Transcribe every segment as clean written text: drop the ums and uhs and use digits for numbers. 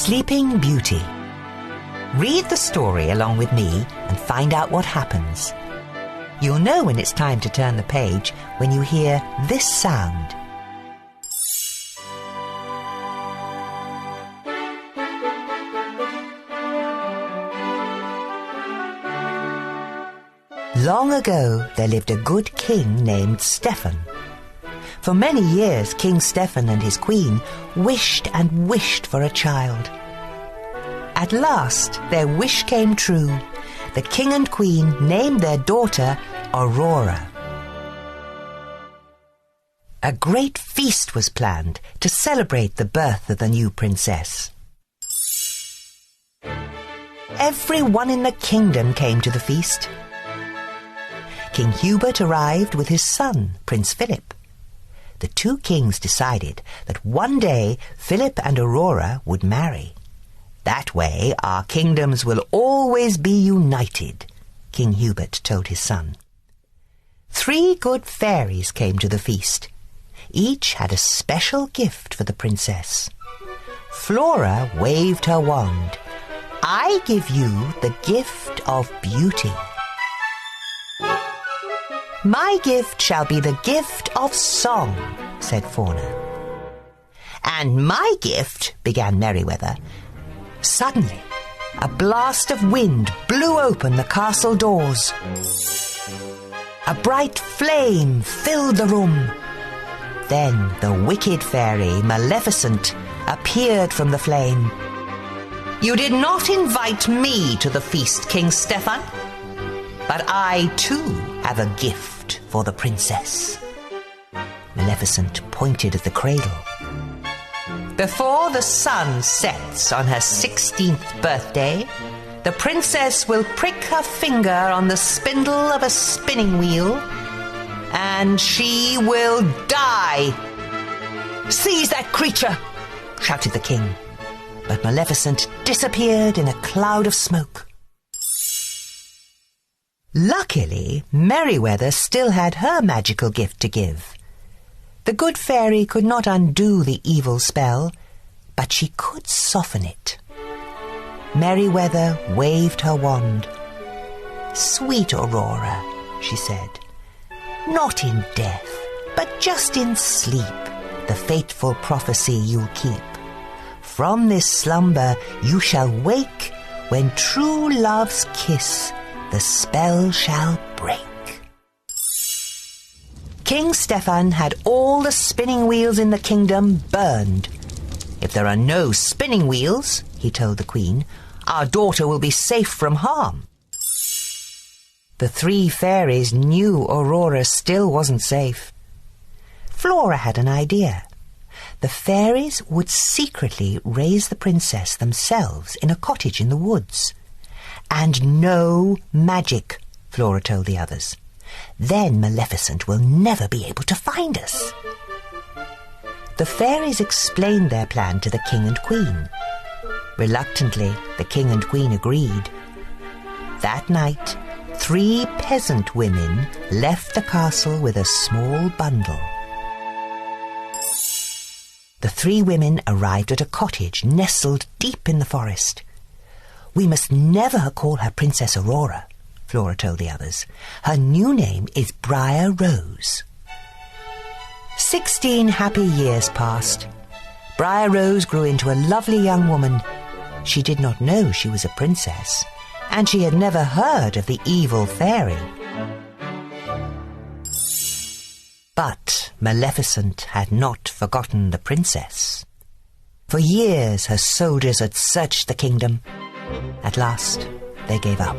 Sleeping Beauty. Read the story along with me and find out what happens. You'll know when it's time to turn the page when you hear this sound. Long ago, there lived a good king named Stephen. For many years, King Stephen and his queen wished and wished for a child. At last, their wish came true. The king and queen named their daughter Aurora. A great feast was planned to celebrate the birth of the new princess. Everyone in the kingdom came to the feast. King Hubert arrived with his son, Prince Philip. The two kings decided that one day Philip and Aurora would marry. That way our kingdoms will always be united, King Hubert told his son. 3 good fairies came to the feast. Each had a special gift for the princess. Flora waved her wand. I give you the gift of beauty. My gift shall be the gift of song, said Fauna. And my gift, began Merryweather. Suddenly, a blast of wind blew open the castle doors. A bright flame filled the room. Then the wicked fairy, Maleficent, appeared from the flame. You did not invite me to the feast, King Stephen, but I, too, have a gift for the princess. Maleficent pointed at the cradle. Before the sun sets on her 16th birthday, the princess will prick her finger on the spindle of a spinning wheel, and she will die. Seize that creature, shouted the king. But Maleficent disappeared in a cloud of smoke. Luckily, Merryweather still had her magical gift to give. The good fairy could not undo the evil spell, but she could soften it. Merryweather waved her wand. Sweet Aurora, she said, not in death, but just in sleep, the fateful prophecy you'll keep. From this slumber you shall wake, when true love's kiss the spell shall break. King Stephen had all the spinning wheels in the kingdom burned. If there are no spinning wheels, he told the queen, our daughter will be safe from harm. The 3 fairies knew Aurora still wasn't safe. Flora had an idea. The fairies would secretly raise the princess themselves in a cottage in the woods. And no magic, Flora told the others. Then Maleficent will never be able to find us. The fairies explained their plan to the king and queen. Reluctantly, the king and queen agreed. That night, 3 peasant women left the castle with a small bundle. The 3 women arrived at a cottage nestled deep in the forest. We must never call her Princess Aurora, Flora told the others. Her new name is Briar Rose. 16 happy years passed. Briar Rose grew into a lovely young woman. She did not know she was a princess, and she had never heard of the evil fairy. But Maleficent had not forgotten the princess. For years her soldiers had searched the kingdom. At last, they gave up.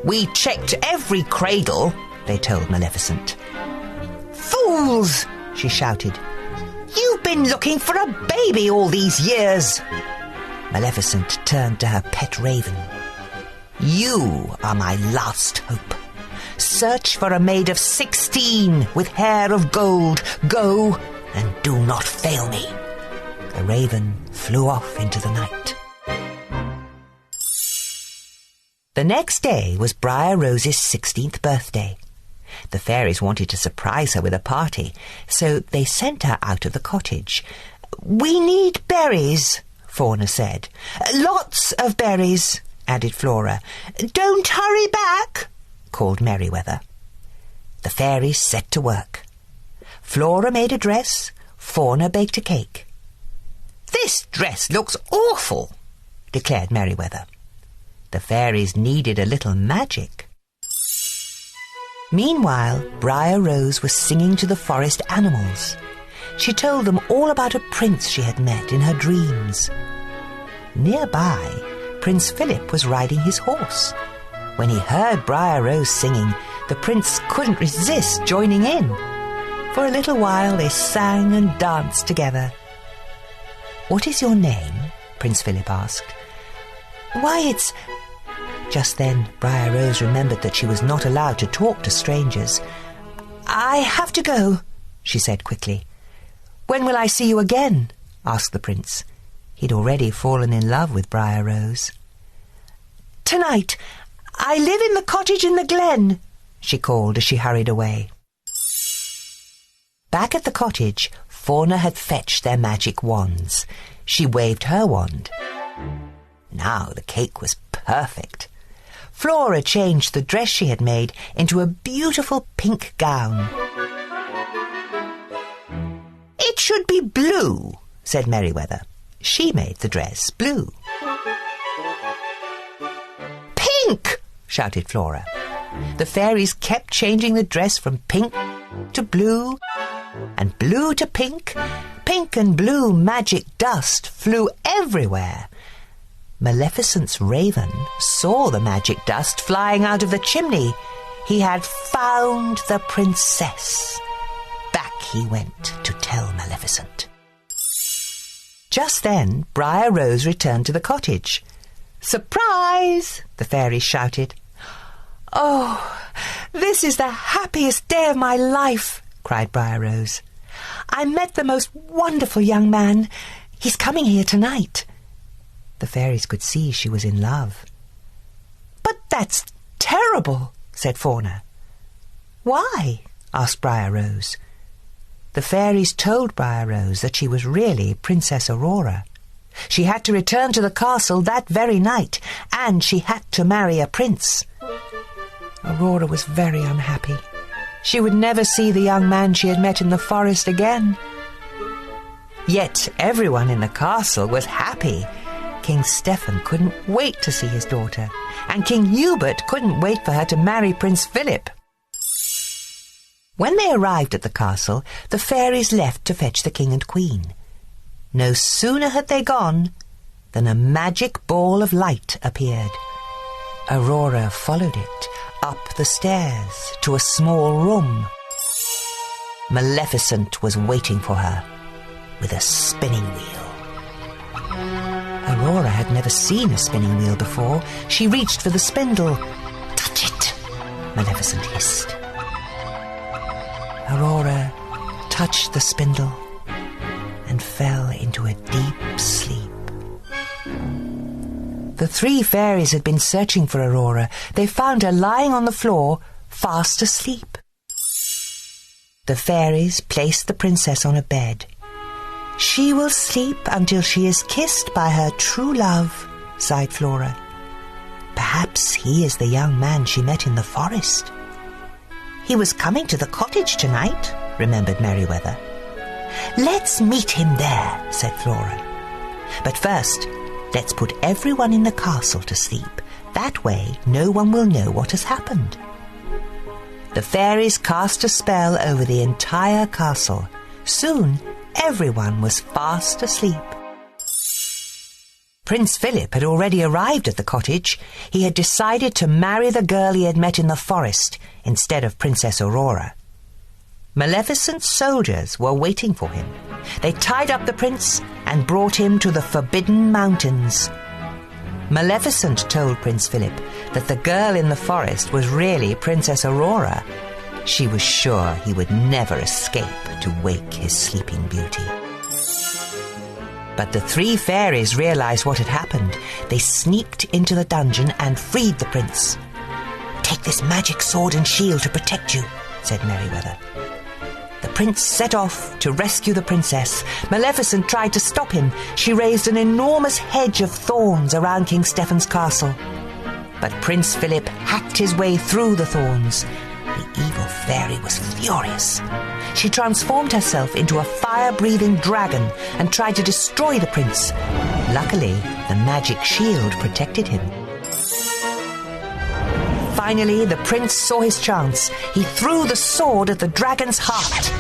We checked every cradle, they told Maleficent. Fools, she shouted. You've been looking for a baby all these years. Maleficent turned to her pet raven. You are my last hope. Search for a maid of 16 with hair of gold. Go and do not fail me. The raven flew off into the night. The next day was Briar Rose's 16th birthday. The fairies wanted to surprise her with a party, so they sent her out of the cottage. We need berries, Fauna said. Lots of berries, added Flora. Don't hurry back, called Merryweather. The fairies set to work. Flora made a dress, Fauna baked a cake. This dress looks awful, declared Merryweather. The fairies needed a little magic. Meanwhile, Briar Rose was singing to the forest animals. She told them all about a prince she had met in her dreams. Nearby, Prince Philip was riding his horse. When he heard Briar Rose singing, the prince couldn't resist joining in. For a little while they sang and danced together. "What is your name?" Prince Philip asked. "Why, it's—" Just then, Briar Rose remembered that she was not allowed to talk to strangers. "I have to go," she said quickly. "When will I see you again?" asked the prince. He'd already fallen in love with Briar Rose. "Tonight. I live in the cottage in the glen," she called as she hurried away. Back at the cottage, Fauna had fetched their magic wands. She waved her wand. Now the cake was perfect. Flora changed the dress she had made into a beautiful pink gown. "It should be blue," said Merryweather. She made the dress blue. "Pink!" shouted Flora. The fairies kept changing the dress from pink to blue, and blue to pink. Pink and blue magic dust flew everywhere. Maleficent's raven saw the magic dust flying out of the chimney. He had found the princess. Back he went to tell Maleficent. Just then, Briar Rose returned to the cottage. "Surprise!" the fairies shouted. "Oh, this is the happiest day of my life," cried Briar Rose. "I met the most wonderful young man. He's coming here tonight." The fairies could see she was in love. "But that's terrible," said Fauna. "Why?" asked Briar Rose. The fairies told Briar Rose that she was really Princess Aurora. She had to return to the castle that very night, and she had to marry a prince. Aurora was very unhappy. She would never see the young man she had met in the forest again. Yet everyone in the castle was happy. King Stephen couldn't wait to see his daughter, and King Hubert couldn't wait for her to marry Prince Philip. When they arrived at the castle, the fairies left to fetch the king and queen. No sooner had they gone than a magic ball of light appeared. Aurora followed it up the stairs to a small room. Maleficent was waiting for her with a spinning wheel. Aurora had never seen a spinning wheel before. She reached for the spindle. "Touch it," Maleficent hissed. Aurora touched the spindle and fell into a deep sleep. The three fairies had been searching for Aurora. They found her lying on the floor, fast asleep. The fairies placed the princess on a bed. "She will sleep until she is kissed by her true love," sighed Flora. "Perhaps he is the young man she met in the forest." "He was coming to the cottage tonight," remembered Merryweather. "Let's meet him there," said Flora. "But first, let's put everyone in the castle to sleep. That way, no one will know what has happened." The fairies cast a spell over the entire castle. Soon, everyone was fast asleep. Prince Philip had already arrived at the cottage. He had decided to marry the girl he had met in the forest instead of Princess Aurora. Maleficent's soldiers were waiting for him. They tied up the prince and brought him to the Forbidden Mountains. Maleficent told Prince Philip that the girl in the forest was really Princess Aurora. She was sure he would never escape to wake his sleeping beauty. But the three fairies realized what had happened. They sneaked into the dungeon and freed the prince. "Take this magic sword and shield to protect you," said Merryweather. The prince set off to rescue the princess. Maleficent tried to stop him. She raised an enormous hedge of thorns around King Stephen's castle. But Prince Philip hacked his way through the thorns. The evil fairy was furious. She transformed herself into a fire-breathing dragon and tried to destroy the prince. Luckily, the magic shield protected him. Finally, the prince saw his chance. He threw the sword at the dragon's heart.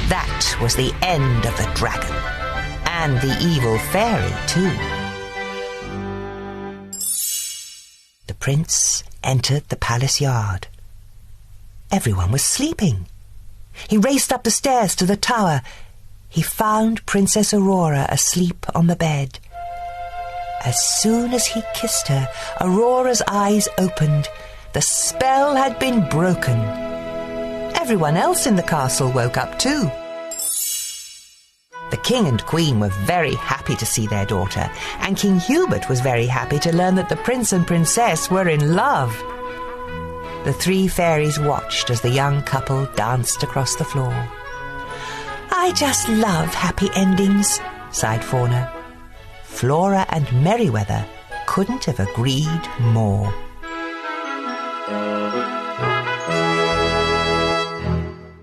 That was the end of the dragon. And the evil fairy, too. The prince entered the palace yard. Everyone was sleeping. He raced up the stairs to the tower. He found Princess Aurora asleep on the bed. As soon as he kissed her, Aurora's eyes opened. The spell had been broken. Everyone else in the castle woke up too. The king and queen were very happy to see their daughter, and King Hubert was very happy to learn that the prince and princess were in love. The three fairies watched as the young couple danced across the floor. "I just love happy endings," sighed Fauna. Flora and Merryweather couldn't have agreed more.